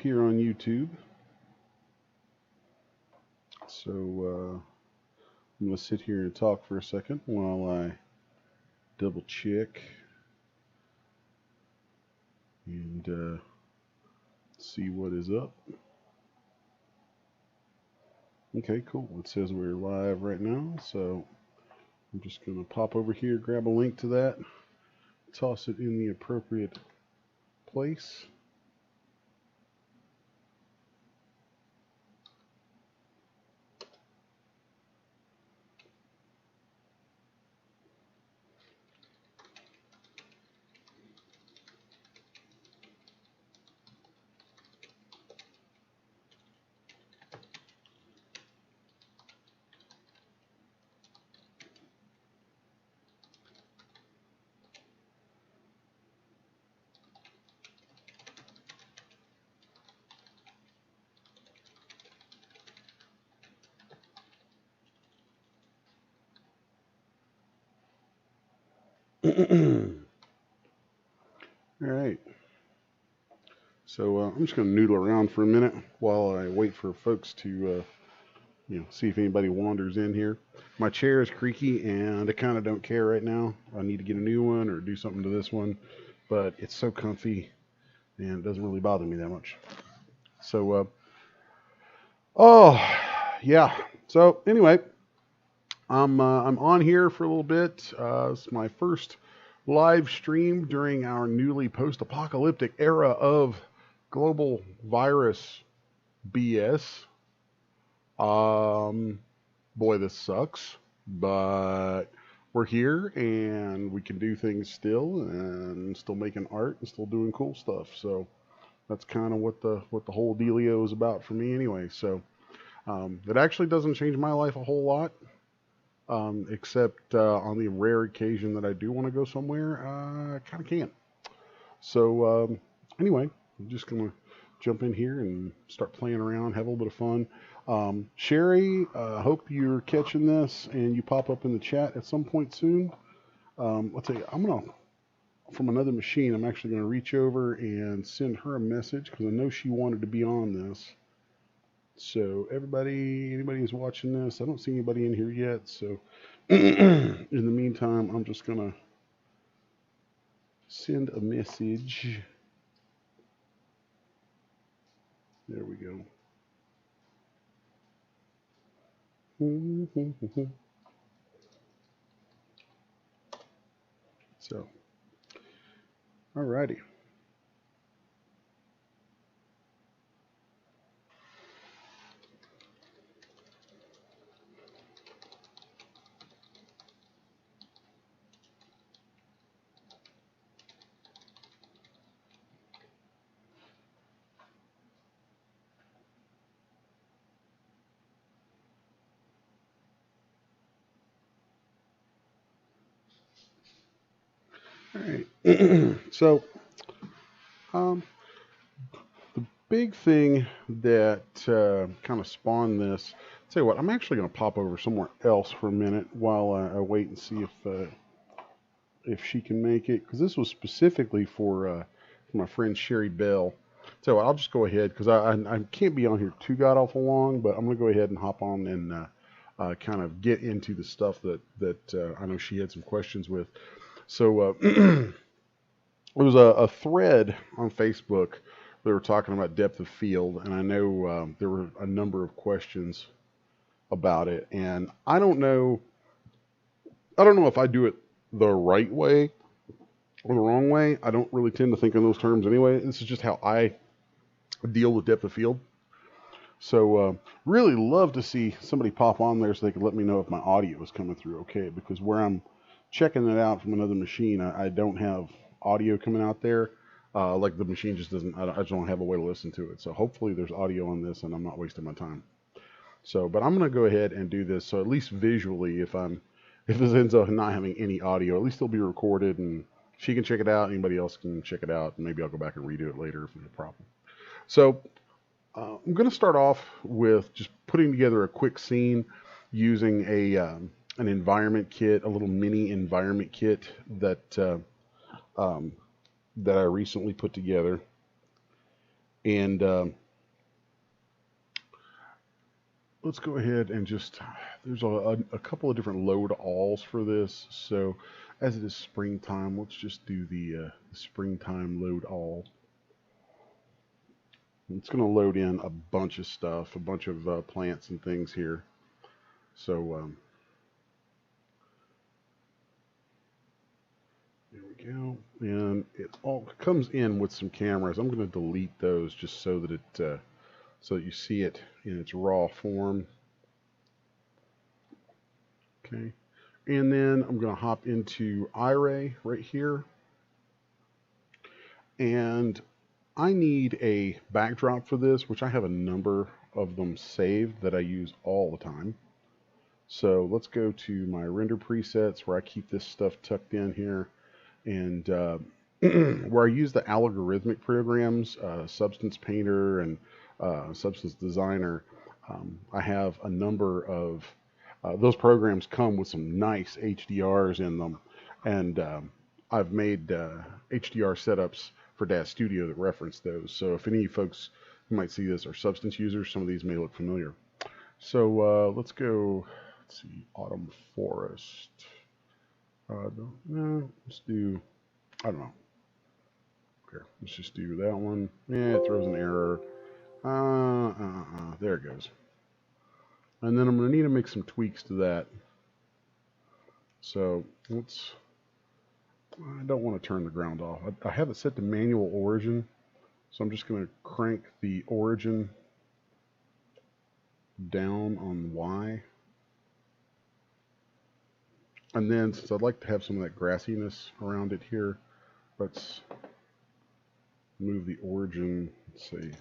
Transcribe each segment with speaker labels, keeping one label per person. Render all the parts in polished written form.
Speaker 1: here on YouTube. So I'm going to sit here and talk for a second while I double check and see what is up. Okay, cool. It says we're live right now, so I'm just going to pop over here, grab a link to that, toss it in the appropriate place. All right. So I'm just going to noodle around for a minute while I wait for folks to, see if anybody wanders in here. My chair is creaky, and I kind of don't care right now. I need to get a new one or do something to this one, but it's so comfy, and it doesn't really bother me that much. So, yeah. So anyway, I'm on here for a little bit. It's my first live stream during our newly post-apocalyptic era of global virus BS. Boy, this sucks, but we're here and we can do things still and still making art and still doing cool stuff. So that's kind of what the whole dealio is about for me anyway. So it actually doesn't change my life a whole lot. Except on the rare occasion that I do want to go somewhere, I kind of can't. So anyway, I'm just going to jump in here and start playing around, have a little bit of fun. Sherry, hope you're catching this and you pop up in the chat at some point soon. Let's see, I'm going to, from another machine, I'm actually going to reach over and send her a message because I know she wanted to be on this. So anybody who's watching this, I don't see anybody in here yet. So in the meantime, I'm just going to send a message. There we go. So, alrighty. All right. So, the big thing that kind of spawned this. Tell you what, I'm actually going to pop over somewhere else for a minute while I wait and see if she can make it, because this was specifically for my friend Sherry Bell. So I'll just go ahead because I can't be on here too god awful long, but I'm going to go ahead and hop on and kind of get into the stuff that I know she had some questions with. So there was a thread on Facebook. They were talking about depth of field, and I know there were a number of questions about it, and I don't know if I do it the right way or the wrong way. I don't really tend to think in those terms anyway. This is just how I deal with depth of field. So really love to see somebody pop on there so they could let me know if my audio is coming through okay, because where I'm checking it out from another machine, I don't have audio coming out there. Like the machine just doesn't, I just don't have a way to listen to it. So hopefully there's audio on this and I'm not wasting my time. So, but I'm going to go ahead and do this. So at least visually, if this ends up not having any audio, at least it'll be recorded and she can check it out. Anybody else can check it out. And maybe I'll go back and redo it later if there's a problem. So I'm going to start off with just putting together a quick scene using an environment kit, a little mini environment kit that I recently put together. And let's go ahead and just, there's a couple of different load alls for this. So as it is springtime, let's just do the springtime load all. It's going to load in a bunch of stuff, a bunch of plants and things here. So there we go. And it all comes in with some cameras. I'm going to delete those just so that it so that you see it in its raw form. Okay. And then I'm going to hop into iRay right here. And I need a backdrop for this, which I have a number of them saved that I use all the time. So let's go to my render presets where I keep this stuff tucked in here. And where I use the algorithmic programs, Substance Painter and Substance Designer, I have a number of those programs come with some nice HDRs in them, and I've made HDR setups for DAZ Studio that reference those. So if any of you folks who might see this are Substance users, some of these may look familiar. So let's go, let's see, Autumn Forest. No, let's do, I don't know. Okay, let's just do that one. Yeah, it throws an error. There it goes. And then I'm going to need to make some tweaks to that. So let's, I don't want to turn the ground off. I have it set to manual origin. So I'm just going to crank the origin down on Y. And then since I'd like to have some of that grassiness around it here, let's move the origin, let's say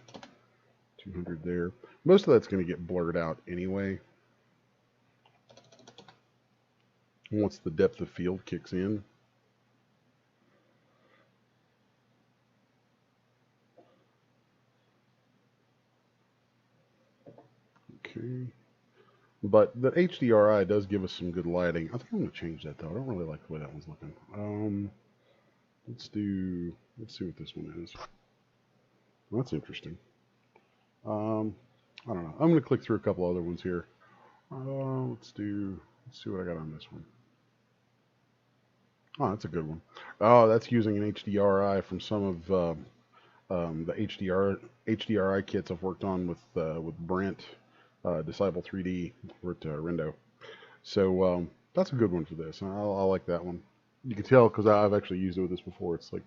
Speaker 1: 200 there. Most of that's going to get blurred out anyway once the depth of field kicks in. Okay. But the HDRI does give us some good lighting. I think I'm going to change that though. I don't really like the way that one's looking. Let's see what this one is. Well, that's interesting. I don't know. I'm going to click through a couple other ones here. Let's see what I got on this one. Oh, that's a good one. Oh, that's using an HDRI from some of the HDRI kits I've worked on with Brent, Disciple 3D, over at Rendo. So that's a good one for this. I like that one. You can tell because I've actually used it with this before. It's like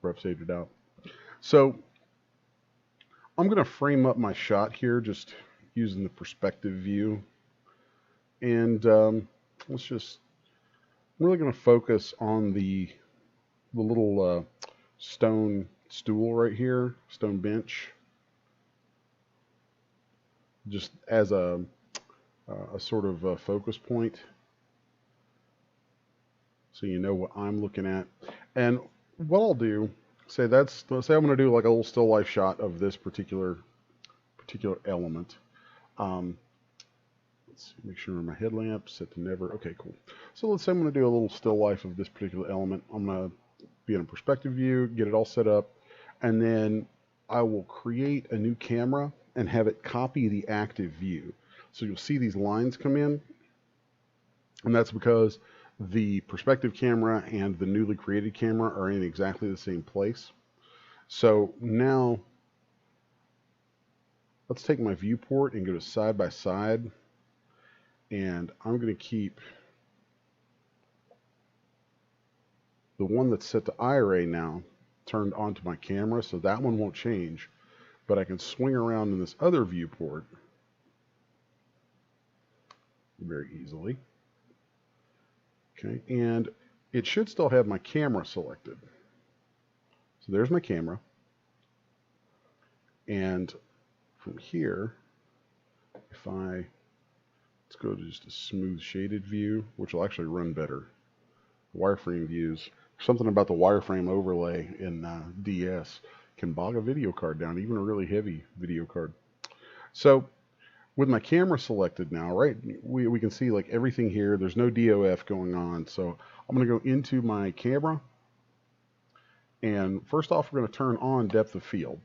Speaker 1: rough shaded out. So I'm going to frame up my shot here just using the perspective view. And let's just, I'm really going to focus on the little stone stool right here, stone bench, just as a sort of a focus point, so you know what I'm looking at. And what I'll do, say I'm going to do like a little still life shot of this particular element. Let's see, make sure my headlamp set to never. Okay, cool. So let's say I'm going to do a little still life of this particular element. I'm going to be in a perspective view, get it all set up, and then I will create a new camera and have it copy the active view. So you'll see these lines come in, and that's because the perspective camera and the newly created camera are in exactly the same place. So now let's take my viewport and go to side by side, and I'm going to keep the one that's set to iRay now turned onto my camera, so that one won't change, but I can swing around in this other viewport very easily. Okay, and it should still have my camera selected. So there's my camera. And from here, let's go to just a smooth shaded view, which will actually run better. Wireframe views. Something about the wireframe overlay in DS can bog a video card down, even a really heavy video card. So with my camera selected now, right, we can see like everything here. There's no DOF going on. So I'm going to go into my camera. And first off, we're going to turn on depth of field.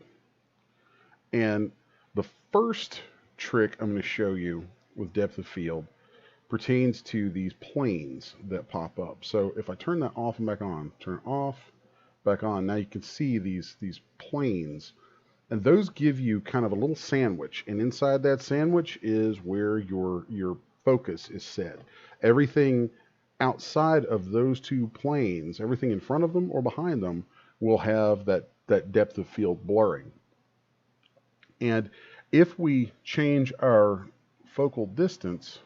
Speaker 1: And the first trick I'm going to show you with depth of field pertains to these planes that pop up. So if I turn that off and back on, turn off, back on, now you can see these planes, and those give you kind of a little sandwich, and inside that sandwich is where your focus is set. Everything outside of those two planes, everything in front of them or behind them, will have that depth of field blurring. And if we change our focal distance,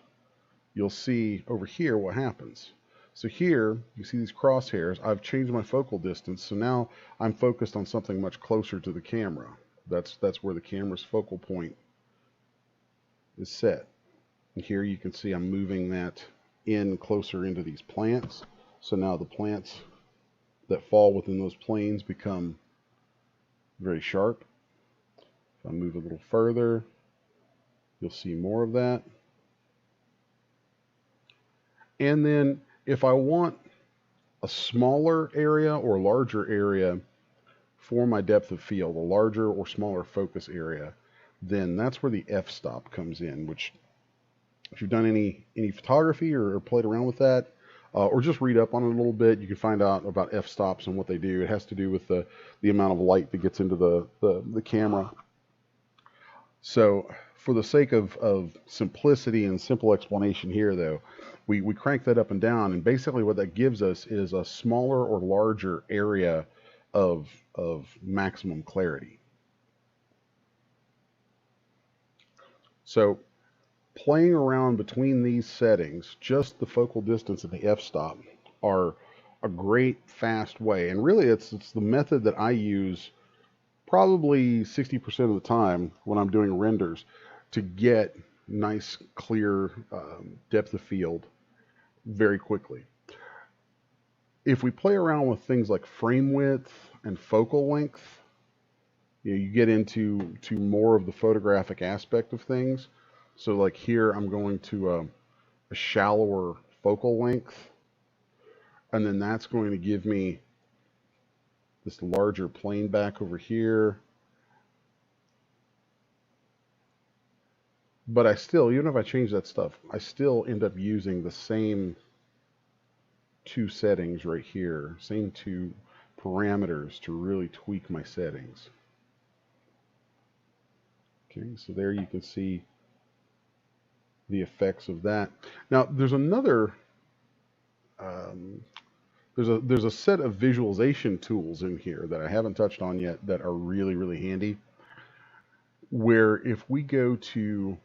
Speaker 1: you'll see over here what happens. So here, you see these crosshairs. I've changed my focal distance, so now I'm focused on something much closer to the camera. That's where the camera's focal point is set. And here you can see I'm moving that in closer into these plants. So now the plants that fall within those planes become very sharp. If I move a little further, you'll see more of that. And then if I want a smaller area or larger area for my depth of field, a larger or smaller focus area, then that's where the f-stop comes in, which if you've done any photography or played around with that, or just read up on it a little bit, you can find out about f-stops and what they do. It has to do with the amount of light that gets into the camera. So for the sake of simplicity and simple explanation here, though, we crank that up and down, and basically what that gives us is a smaller or larger area of maximum clarity. So playing around between these settings, just the focal distance and the f-stop, are a great fast way. And really it's the method that I use probably 60% of the time when I'm doing renders to get nice, clear depth of field very quickly. If we play around with things like frame width and focal length, you get into more of the photographic aspect of things. So like here, I'm going to a shallower focal length, and then that's going to give me this larger plane back over here. But I still, even if I change that stuff, I still end up using the same two settings right here, same two parameters to really tweak my settings. Okay, so there you can see the effects of that. Now there's another, there's a set of visualization tools in here that I haven't touched on yet that are really, really handy, where if we go to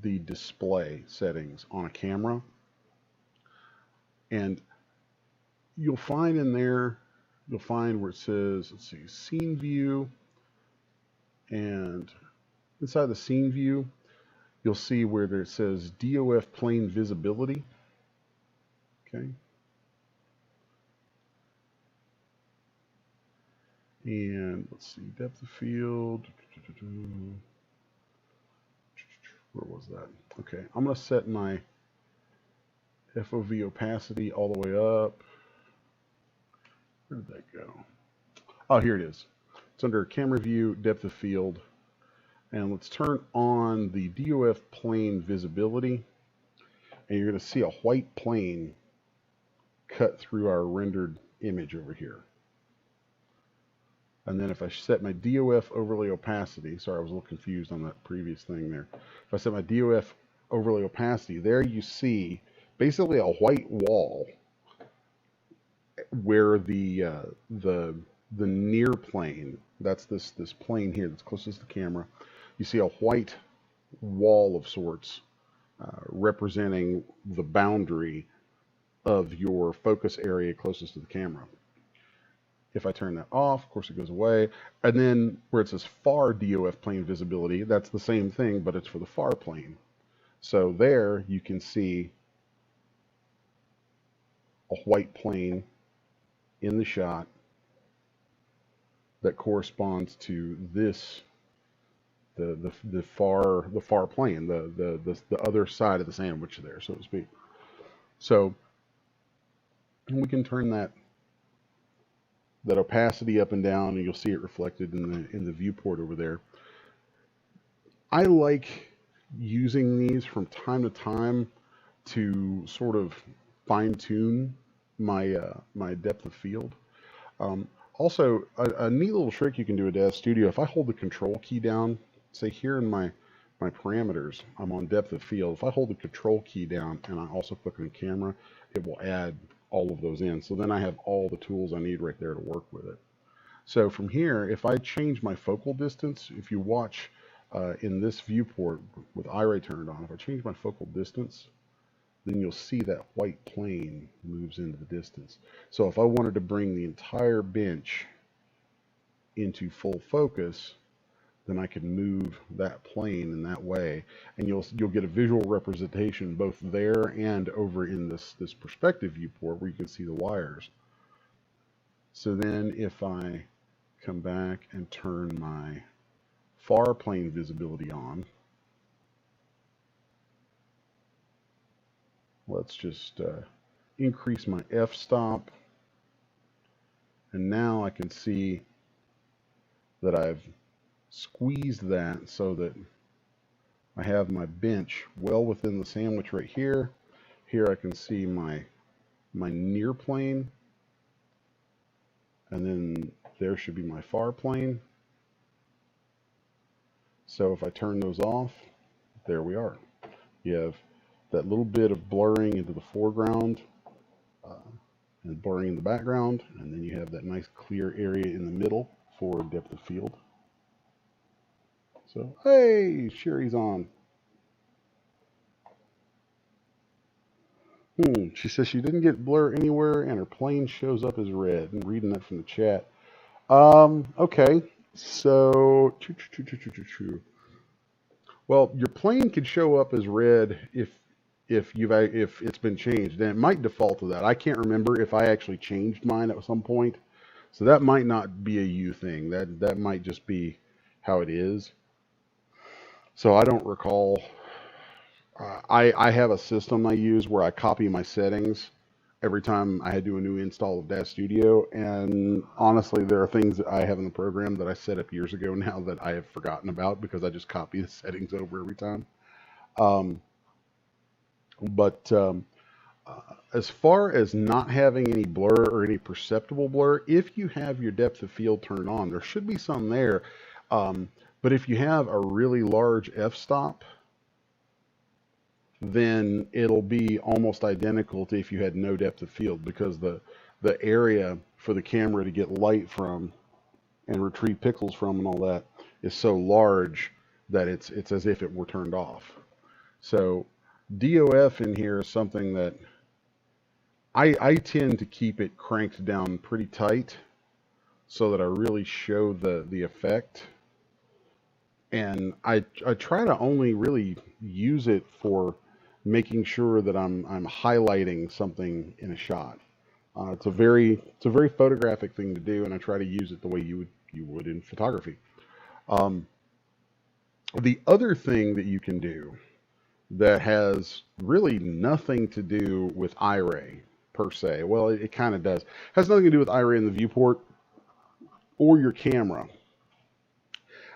Speaker 1: the display settings on a camera, and you'll find in there, you'll find where it says, let's see, scene view, and inside the scene view, you'll see where there it says DOF plane visibility. Okay. And let's see, depth of field. Where was that? Okay, I'm going to set my FOV opacity all the way up. Where did that go? Oh, here it is. It's under camera view, depth of field. And let's turn on the DOF plane visibility. And you're going to see a white plane cut through our rendered image over here. And then if I set my DOF overlay opacity, sorry, I was a little confused on that previous thing there. If I set my DOF overlay opacity, there you see basically a white wall where the near plane, that's this plane here that's closest to the camera, you see a white wall of sorts representing the boundary of your focus area closest to the camera. If I turn that off, of course it goes away. And then where it says far DOF plane visibility, that's the same thing, but it's for the far plane. So there you can see a white plane in the shot that corresponds to this, the far plane, the other side of the sandwich there, so to speak. So we can turn that opacity up and down, and you'll see it reflected in the viewport over there. I like using these from time to time to sort of fine tune my my depth of field. Um, Also, a neat little trick you can do with DAZ Studio, if I hold the control key down, say here in my parameters, I'm on depth of field. If I hold the control key down and I also click on camera, it will add all of those in. So then I have all the tools I need right there to work with it. So from here, if I change my focal distance, if you watch in this viewport with Iray turned on, if I change my focal distance, then you'll see that white plane moves into the distance. So if I wanted to bring the entire bench into full focus, then I can move that plane in that way, and you'll get a visual representation both there and over in this perspective viewport where you can see the wires. So then if I come back and turn my far plane visibility on, let's just increase my f-stop, and now I can see that I've squeezed that so that I have my bench well within the sandwich right here. Here I can see my near plane, and then there should be my far plane. So if I turn those off, there we are. You have that little bit of blurring into the foreground and blurring in the background, and then you have that nice clear area in the middle for depth of field. So, hey, Sherry's on. She says she didn't get blur anywhere and her plane shows up as red. I'm reading that from the chat. Okay. So, well, your plane could show up as red if it's been changed, then it might default to that. I can't remember if I actually changed mine at some point. So that might not be a you thing. That might just be how it is. So I don't recall. I have a system I use where I copy my settings every time I do a new install of DAZ Studio, and honestly, there are things that I have in the program that I set up years ago now that I have forgotten about because I just copy the settings over every time. But as far as not having any blur or any perceptible blur, if you have your depth of field turned on, there should be some there. But if you have a really large f-stop, then it'll be almost identical to if you had no depth of field, because the area for the camera to get light from and retrieve pixels from and all that is so large that it's as if it were turned off. So DOF in here is something that I tend to keep it cranked down pretty tight so that I really show the effect. And I try to only really use it for making sure that I'm highlighting something in a shot. It's a very photographic thing to do, and I try to use it the way you would in photography. The other thing that you can do that has really nothing to do with Iray per se, well, it kind of does, has nothing to do with Iray in the viewport or your camera.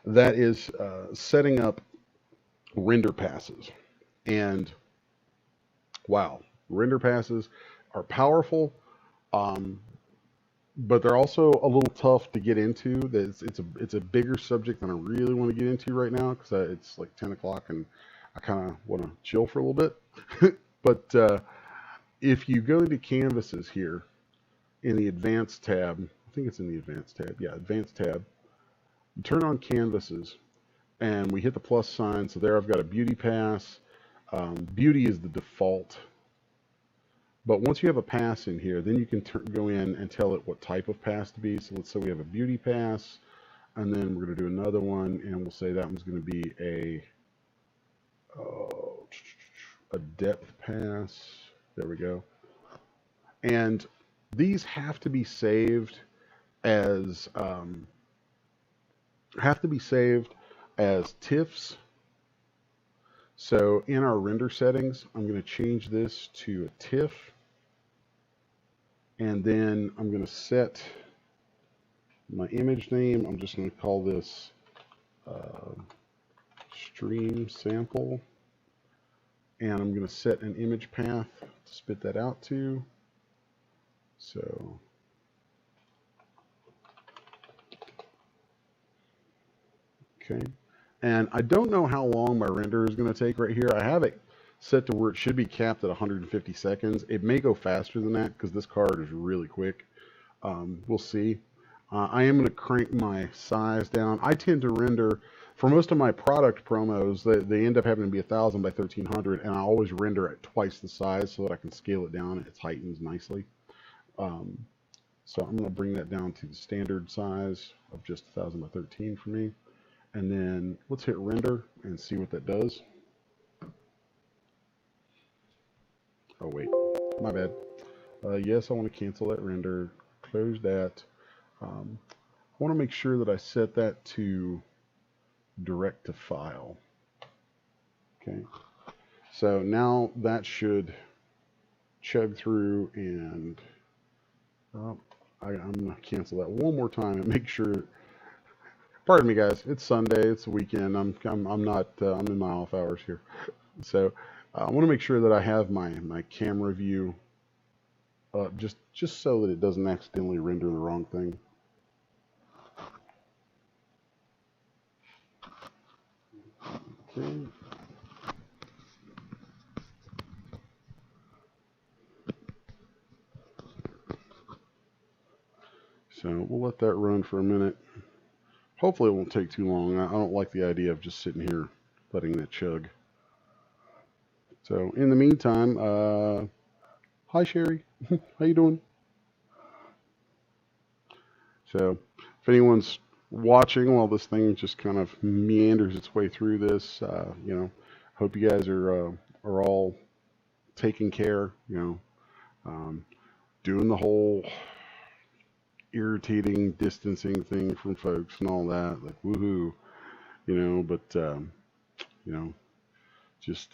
Speaker 1: That is setting up render passes. And wow, render passes are powerful, but they're also a little tough to get into. It's a bigger subject than I really want to get into right now because it's like 10 o'clock and I kind of want to chill for a little bit. But if you go into canvases here in the advanced tab, I think it's in the advanced tab. Yeah, advanced tab. You turn on canvases and we hit the plus sign. So there I've got a beauty pass. Beauty is the default. But once you have a pass in here, then you can go in and tell it what type of pass to be. So let's say we have a beauty pass, and then we're going to do another one, and we'll say that one's going to be a depth pass. There we go. And these have to be saved as TIFFs. So in our render settings, I'm going to change this to a TIFF. And then I'm going to set my image name. I'm just going to call this stream sample, and I'm going to set an image path to spit that out to. So okay, and I don't know how long my render is going to take right here. I have it set to where it should be capped at 150 seconds. It may go faster than that because this card is really quick. We'll see. I am going to crank my size down. I tend to render, for most of my product promos, they end up having to be 1000 by 1300, and I always render at twice the size so that I can scale it down. It tightens nicely. So I'm going to bring that down to the standard size of just 1000 by 13 for me. And then let's hit render and see what that does. Oh wait, my bad. Yes, I want to cancel that render. Close that. I want to make sure that I set that to direct to file. Okay, so now that should chug through, and I'm going to cancel that one more time and make sure. Pardon me, guys. It's Sunday. It's the weekend. I'm not. I'm in my off hours here, so I want to make sure that I have my camera view up just so that it doesn't accidentally render the wrong thing. Okay. So we'll let that run for a minute. Hopefully it won't take too long. I don't like the idea of just sitting here letting that chug. So in the meantime, hi Sherry, how you doing? So if anyone's watching while this thing just kind of meanders its way through this, you know, hope you guys are all taking care, you know, doing the whole irritating distancing thing from folks and all that, like woohoo, you know, but you know, just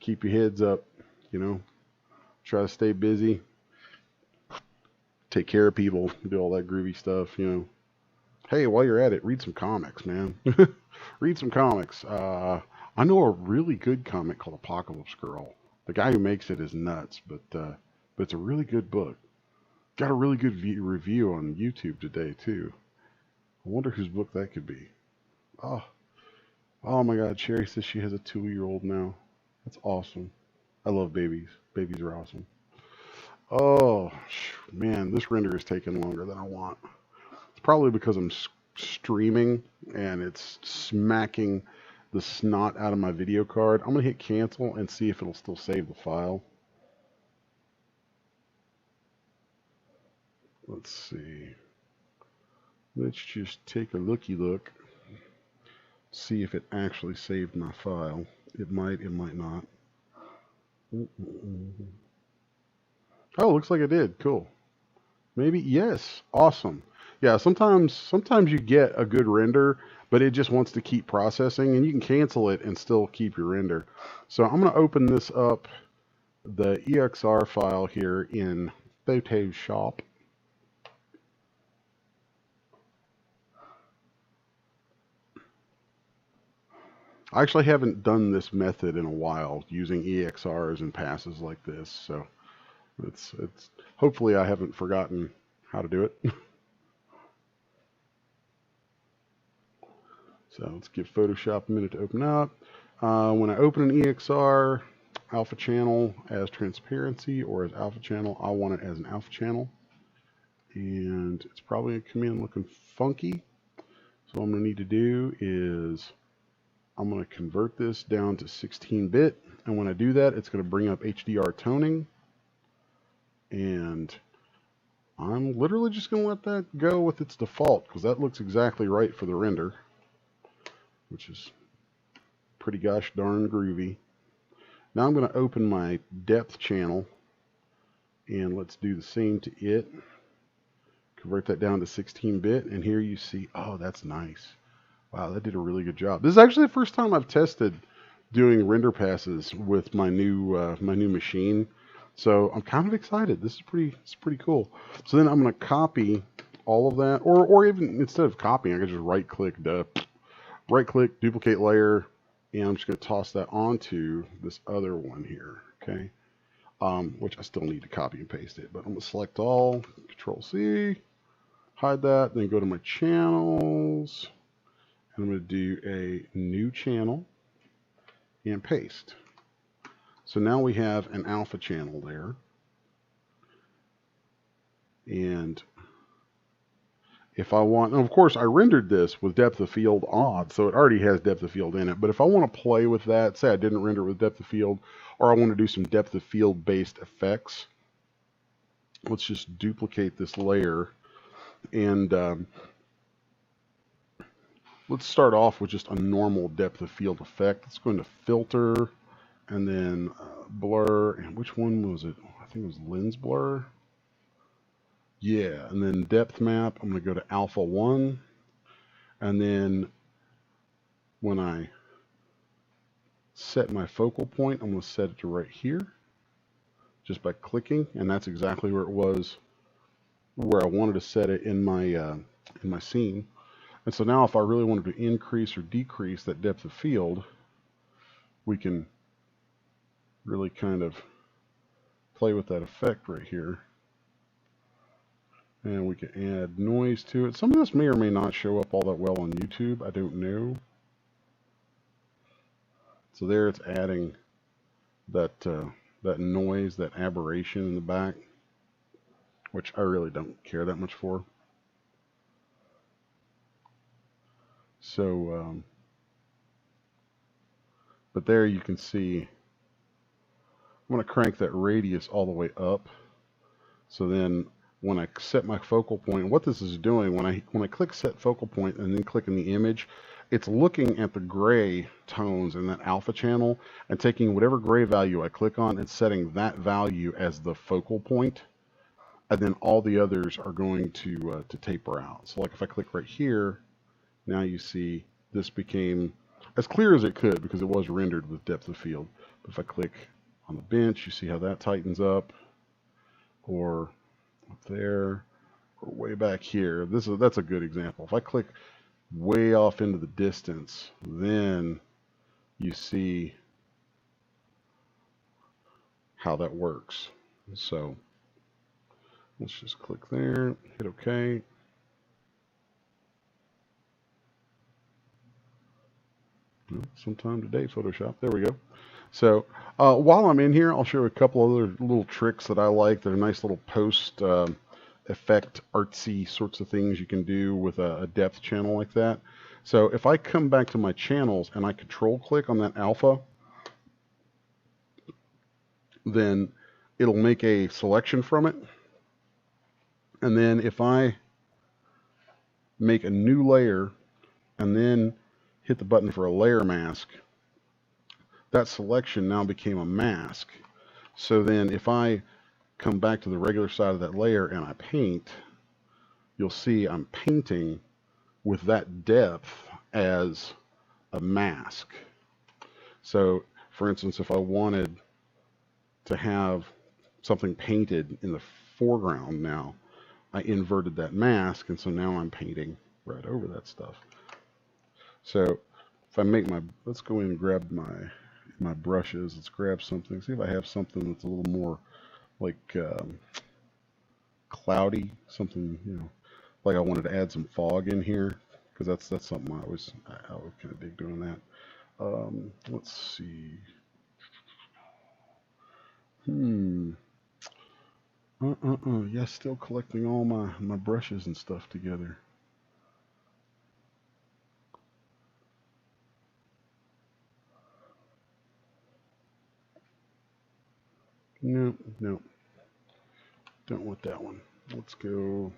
Speaker 1: keep your heads up, you know, try to stay busy, take care of people, do all that groovy stuff, you know. Hey, while you're at it, read some comics, man. Read some comics. I know a really good comic called Apocalypse Girl. The guy who makes it is nuts, but it's a really good book. Got a really good review on YouTube today too. I wonder whose book that could be. Oh my God! Sherry says she has a 2-year-old now. That's awesome. I love babies. Babies are awesome. Oh man, this render is taking longer than I want. It's probably because I'm streaming and it's smacking the snot out of my video card. I'm gonna hit cancel and see if it'll still save the file. Let's see. Let's just take a looky look. See if it actually saved my file. It might not. Oh, looks like it did. Cool. Maybe, yes. Awesome. Yeah, sometimes you get a good render, but it just wants to keep processing, and you can cancel it and still keep your render. So I'm going to open this up, the EXR file here in Photoshop. I actually haven't done this method in a while, using EXRs and passes like this, so it's hopefully I haven't forgotten how to do it. So let's give Photoshop a minute to open up. When I open an EXR alpha channel as transparency or as alpha channel, I want it as an alpha channel. And it's probably going to come in looking funky. So what I'm going to need to do is I'm going to convert this down to 16-bit. And when I do that, it's going to bring up HDR toning. And I'm literally just going to let that go with its default because that looks exactly right for the render, which is pretty gosh darn groovy. Now I'm going to open my depth channel and let's do the same to it. Convert that down to 16-bit, and here you see, oh, that's nice. Wow, that did a really good job. This is actually the first time I've tested doing render passes with my new machine, so I'm kind of excited. This is pretty cool. So then I'm going to copy all of that, or even instead of copying, I can just right-click the right click, duplicate layer, and I'm just going to toss that onto this other one here, okay? Which I still need to copy and paste it, but I'm going to select all, Control C, hide that, then go to my channels, and I'm going to do a new channel and paste. So now we have an alpha channel there. And if I want, and of course I rendered this with depth of field on, so it already has depth of field in it. But if I want to play with that, say I didn't render with depth of field, or I want to do some depth of field based effects, let's just duplicate this layer. And let's start off with just a normal depth of field effect. Let's go into filter, and then blur, and which one was it? I think it was lens blur. Yeah, and then depth map, I'm going to go to alpha 1, and then when I set my focal point, I'm going to set it to right here, just by clicking, and that's exactly where it was, where I wanted to set it in my scene. And so now if I really wanted to increase or decrease that depth of field, we can really kind of play with that effect right here. And we can add noise to it. Some of this may or may not show up all that well on YouTube. I don't know. So there it's adding that that noise, that aberration in the back, which I really don't care that much for. So, but there you can see, I'm going to crank that radius all the way up. So then when I set my focal point, what this is doing, when I click set focal point and then click in the image, it's looking at the gray tones in that alpha channel and taking whatever gray value I click on and setting that value as the focal point. And then all the others are going to taper out. So like if I click right here, now you see this became as clear as it could because it was rendered with depth of field. But if I click on the bench, you see how that tightens up, or up there, or way back here. That's a good example. If I click way off into the distance, then you see how that works. So let's just click there, hit OK. Sometime today, Photoshop. There we go. So while I'm in here, I'll show you a couple other little tricks that I like. They're nice little post effect artsy sorts of things you can do with a depth channel like that. So if I come back to my channels and I control click on that alpha, then it'll make a selection from it. And then if I make a new layer and then hit the button for a layer mask, that selection now became a mask. So then if I come back to the regular side of that layer and I paint, you'll see I'm painting with that depth as a mask. So for instance, if I wanted to have something painted in the foreground now, I inverted that mask, and so now I'm painting right over that stuff. So if I make let's go in and grab my brushes. Let's grab something. See if I have something that's a little more like cloudy, something, you know, like I wanted to add some fog in here, because that's something I always kind of dig doing that. Let's see. Yeah, still collecting all my brushes and stuff together. No, don't want that one. Let's go.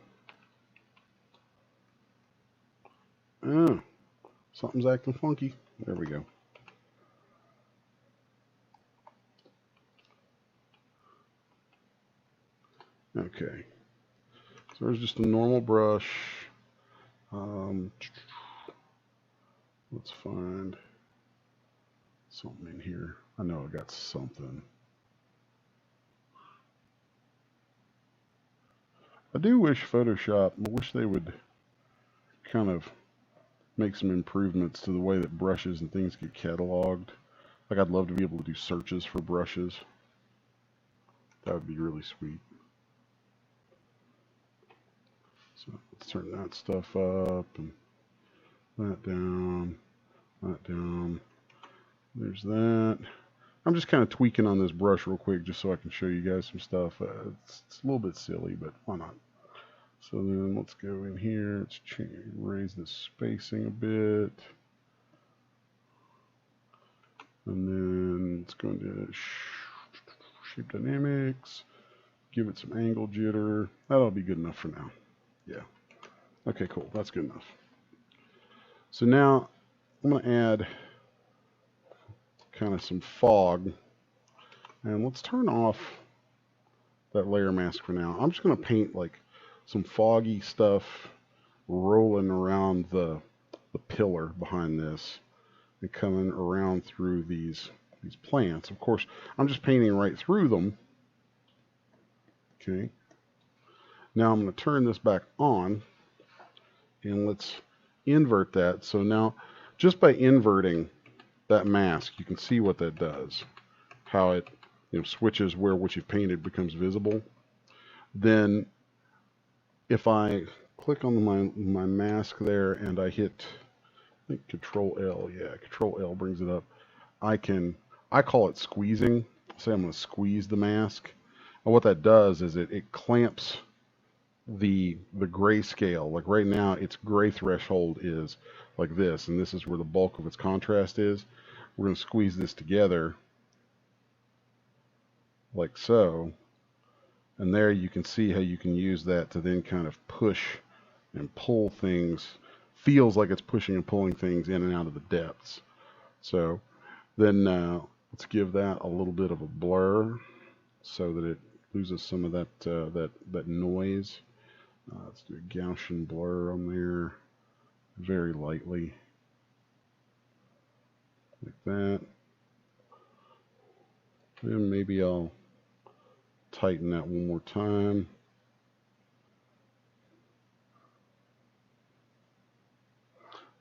Speaker 1: Oh, something's acting funky. There we go. Okay, so there's just a normal brush. Let's find something in here. I know I got something. I do wish Photoshop, I wish they would kind of make some improvements to the way that brushes and things get cataloged. Like I'd love to be able to do searches for brushes. That would be really sweet. So let's turn that stuff up and that down, that down. There's that. I'm just kind of tweaking on this brush real quick just so I can show you guys some stuff. It's a little bit silly, but why not? So then let's go in here. Let's raise the spacing a bit. And then let's go into shape dynamics. Give it some angle jitter. That'll be good enough for now. Yeah. Okay, cool. That's good enough. So now I'm going to add kind of some fog. And let's turn off that layer mask for now. I'm just going to paint like some foggy stuff rolling around the pillar behind this and coming around through these plants. Of course, I'm just painting right through them. Okay. Now I'm going to turn this back on and let's invert that. So now just by inverting that mask, you can see what that does. How it switches where what you've painted becomes visible. Then if I click on my mask there and I hit, I think Control L, yeah, Control L brings it up. I call it squeezing. Say I'm going to squeeze the mask. And what that does is it clamps the grayscale. Like right now, its gray threshold is like this, and this is where the bulk of its contrast is. We're going to squeeze this together like so. And there you can see how you can use that to then kind of push and pull things. Feels like it's pushing and pulling things in and out of the depths. So then let's give that a little bit of a blur so that it loses some of that noise. Let's do a Gaussian blur on there very lightly. Like that. And maybe I'll tighten that one more time.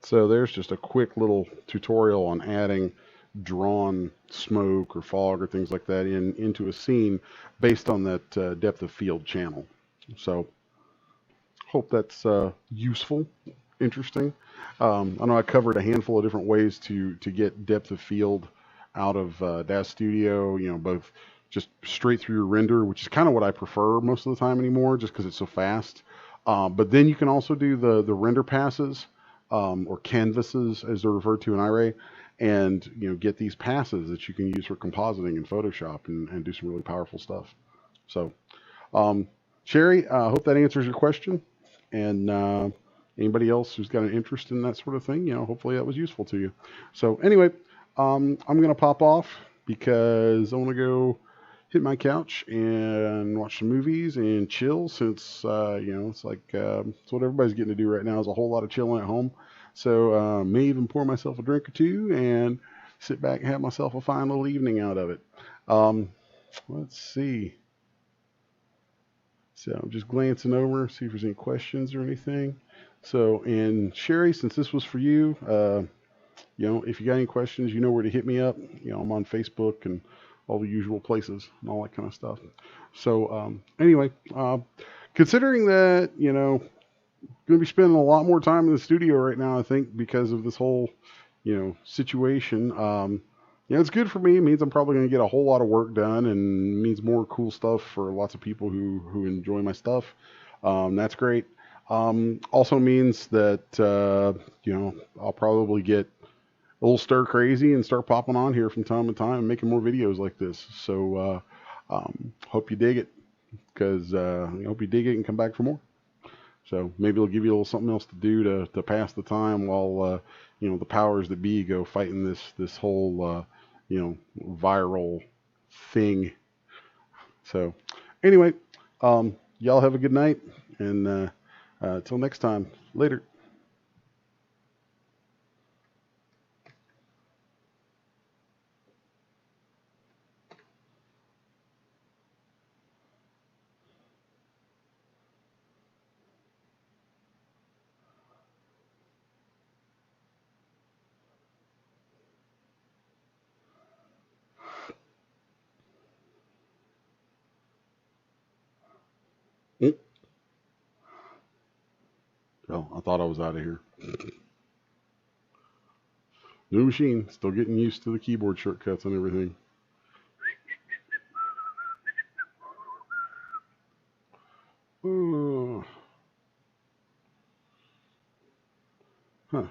Speaker 1: So there's just a quick little tutorial on adding drawn smoke or fog or things like that into a scene based on that depth of field channel. So hope that's useful, interesting. I know I covered a handful of different ways to get depth of field out of DAZ Studio, both just straight through your render, which is kind of what I prefer most of the time anymore, just because it's so fast. But then you can also do the render passes, or canvases as they're referred to in Iray, and get these passes that you can use for compositing in Photoshop and do some really powerful stuff. So, Sherry, I hope that answers your question. And anybody else who's got an interest in that sort of thing, hopefully that was useful to you. So anyway, I'm going to pop off because I want to go hit my couch and watch some movies and chill since, it's like, it's what everybody's getting to do right now is a whole lot of chilling at home. So may even pour myself a drink or two and sit back and have myself a fine little evening out of it. Let's see. So I'm just glancing over, see if there's any questions or anything. So, and Sherry, since this was for you, if you got any questions, you know where to hit me up. I'm on Facebook and all the usual places and all that kind of stuff. So, anyway, considering that, going to be spending a lot more time in the studio right now, I think, because of this whole, situation. It's good for me. It means I'm probably going to get a whole lot of work done and means more cool stuff for lots of people who enjoy my stuff. That's great. Also means that, I'll probably get a little stir crazy and start popping on here from time to time and making more videos like this. So, hope you dig it because, I hope you dig it and come back for more. So maybe it'll give you a little something else to do to pass the time while, the powers that be go fighting this whole, viral thing. So anyway, y'all have a good night and, till next time, later. thought I was out of here. New machine, still getting used to the keyboard shortcuts and everything. Huh.